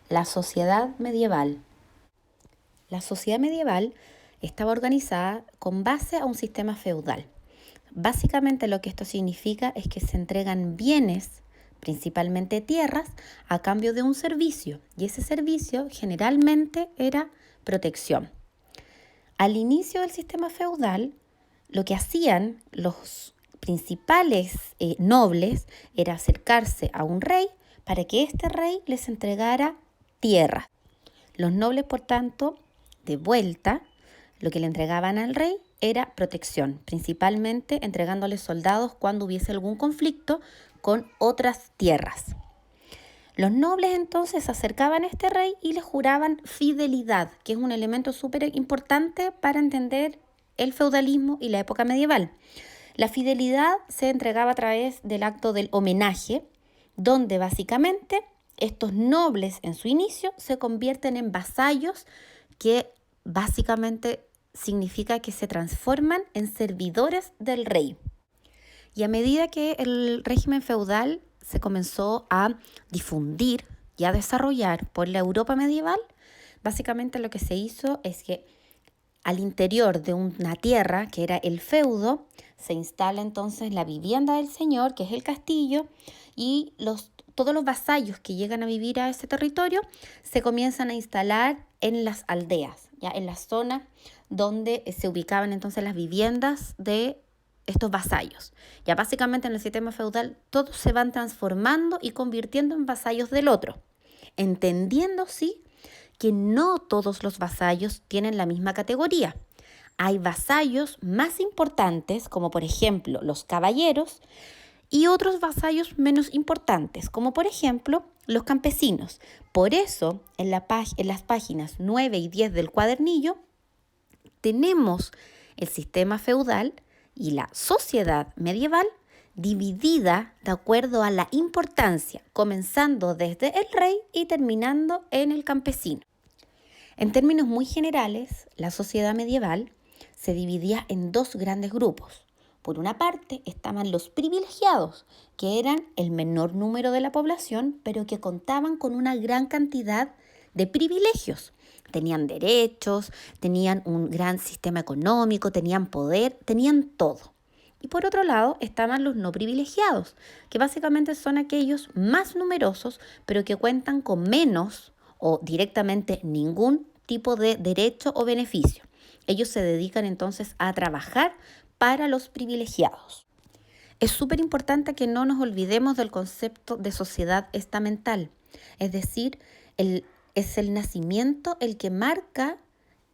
La sociedad medieval. La sociedad medieval estaba organizada con base a un sistema feudal. Básicamente lo que esto significa es que se entregan bienes, principalmente tierras, a cambio de un servicio, y ese servicio generalmente era protección. Al inicio del sistema feudal, lo que hacían los principales nobles era acercarse a un rey para que este rey les entregara tierras. Los nobles, por tanto, de vuelta, lo que le entregaban al rey era protección, principalmente entregándole soldados cuando hubiese algún conflicto con otras tierras. Los nobles entonces se acercaban a este rey y le juraban fidelidad, que es un elemento súper importante para entender el feudalismo y la época medieval. La fidelidad se entregaba a través del acto del homenaje, donde básicamente estos nobles en su inicio se convierten en vasallos, que básicamente significa que se transforman en servidores del rey. Y a medida que el régimen feudal se comenzó a difundir y a desarrollar por la Europa medieval, básicamente lo que se hizo es que al interior de una tierra, que era el feudo, se instala entonces la vivienda del señor, que es el castillo, y todos los vasallos que llegan a vivir a ese territorio se comienzan a instalar en las aldeas, ya en la zona donde se ubicaban entonces las viviendas de estos vasallos. Ya básicamente en el sistema feudal todos se van transformando y convirtiendo en vasallos del otro, entendiendo sí que no todos los vasallos tienen la misma categoría. Hay vasallos más importantes, como por ejemplo los caballeros, y otros vasallos menos importantes, como por ejemplo los campesinos. Por eso, en las páginas 9 y 10 del cuadernillo, tenemos el sistema feudal y la sociedad medieval dividida de acuerdo a la importancia, comenzando desde el rey y terminando en el campesino. En términos muy generales, la sociedad medieval se dividía en dos grandes grupos. Por una parte estaban los privilegiados, que eran el menor número de la población, pero que contaban con una gran cantidad de privilegios. Tenían derechos, tenían un gran sistema económico, tenían poder, tenían todo. Y por otro lado estaban los no privilegiados, que básicamente son aquellos más numerosos, pero que cuentan con menos o directamente ningún tipo de derecho o beneficio. Ellos se dedican entonces a trabajar para los privilegiados. Es súper importante que no nos olvidemos del concepto de sociedad estamental, es decir, es el nacimiento el que marca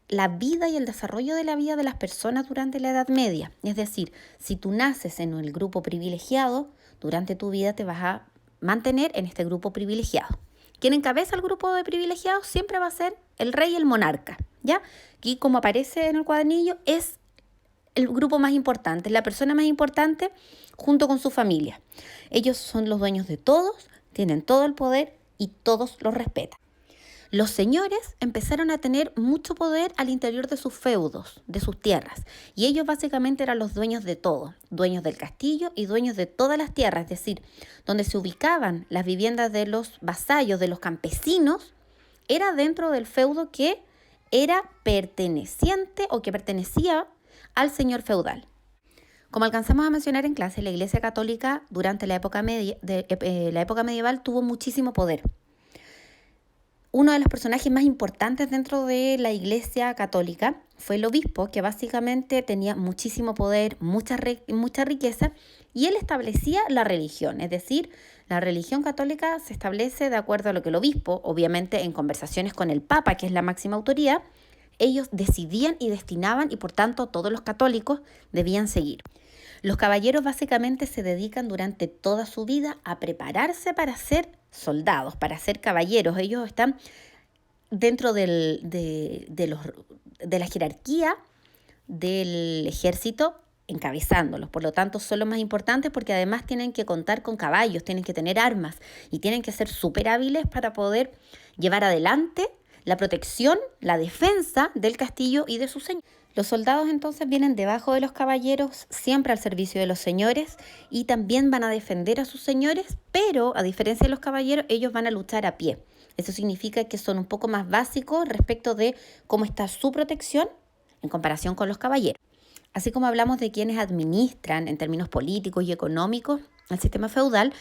la vida y el desarrollo de la vida de las personas durante la Edad Media. Es decir, si tú naces en el grupo privilegiado, durante tu vida te vas a mantener en este grupo privilegiado. Quien encabeza el grupo de privilegiados siempre va a ser el rey y el monarca, ¿ya? Y como aparece en el cuadernillo, es el grupo más importante, la persona más importante junto con su familia. Ellos son los dueños de todos, tienen todo el poder y todos los respetan. Los señores empezaron a tener mucho poder al interior de sus feudos, de sus tierras, y ellos básicamente eran los dueños de todo, dueños del castillo y dueños de todas las tierras, es decir, donde se ubicaban las viviendas de los vasallos, de los campesinos, era dentro del feudo que era perteneciente o que pertenecía al señor feudal. Como alcanzamos a mencionar en clase, la Iglesia Católica durante la época medieval tuvo muchísimo poder. Uno de los personajes más importantes dentro de la Iglesia Católica fue el obispo, que básicamente tenía muchísimo poder, mucha riqueza, y él establecía la religión. Es decir, la religión católica se establece de acuerdo a lo que el obispo, obviamente en conversaciones con el Papa, que es la máxima autoridad, ellos decidían y destinaban, y por tanto todos los católicos debían seguir. Los caballeros básicamente se dedican durante toda su vida a prepararse para ser soldados, para ser caballeros. Ellos están dentro de la jerarquía del ejército, encabezándolos. Por lo tanto, son los más importantes porque además tienen que contar con caballos, tienen que tener armas y tienen que ser súper hábiles para poder llevar adelante la protección, la defensa del castillo y de su señor. Los soldados entonces vienen debajo de los caballeros, siempre al servicio de los señores, y también van a defender a sus señores, pero a diferencia de los caballeros, ellos van a luchar a pie. Eso significa que son un poco más básicos respecto de cómo está su protección en comparación con los caballeros. Así como hablamos de quienes administran en términos políticos y económicos el sistema feudal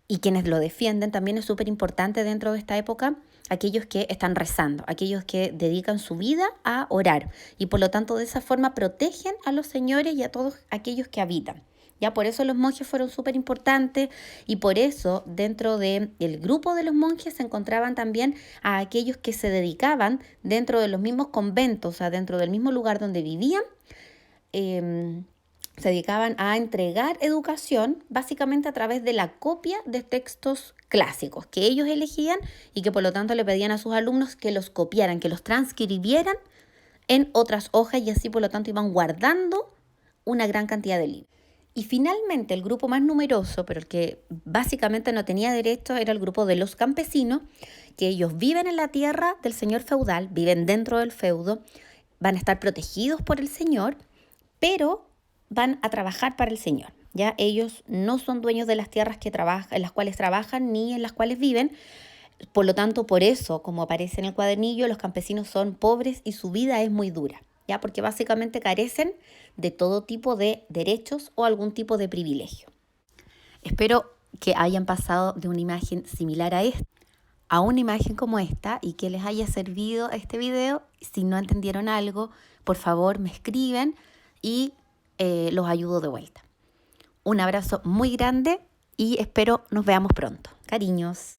y quienes lo defienden, también es súper importante dentro de esta época aquellos que están rezando, aquellos que dedican su vida a orar y por lo tanto de esa forma protegen a los señores y a todos aquellos que habitan. Ya por eso los monjes fueron súper importantes y por eso dentro del grupo de los monjes se encontraban también a aquellos que se dedicaban dentro de los mismos conventos, o sea, dentro del mismo lugar donde vivían, se dedicaban a entregar educación básicamente a través de la copia de textos clásicos que ellos elegían y que por lo tanto le pedían a sus alumnos que los copiaran, que los transcribieran en otras hojas y así por lo tanto iban guardando una gran cantidad de libros. Y finalmente el grupo más numeroso, pero el que básicamente no tenía derecho, era el grupo de los campesinos, que ellos viven en la tierra del señor feudal, viven dentro del feudo, van a estar protegidos por el señor, pero van a trabajar para el señor. Ya ellos no son dueños de las tierras en las cuales trabajan ni en las cuales viven. Por lo tanto, por eso, como aparece en el cuadernillo, los campesinos son pobres y su vida es muy dura, ¿ya? Porque básicamente carecen de todo tipo de derechos o algún tipo de privilegio. Espero que hayan pasado de una imagen similar a esta a una imagen como esta y que les haya servido este video. Si no entendieron algo, por favor me escriben y los ayudo de vuelta. Un abrazo muy grande y espero nos veamos pronto. Cariños.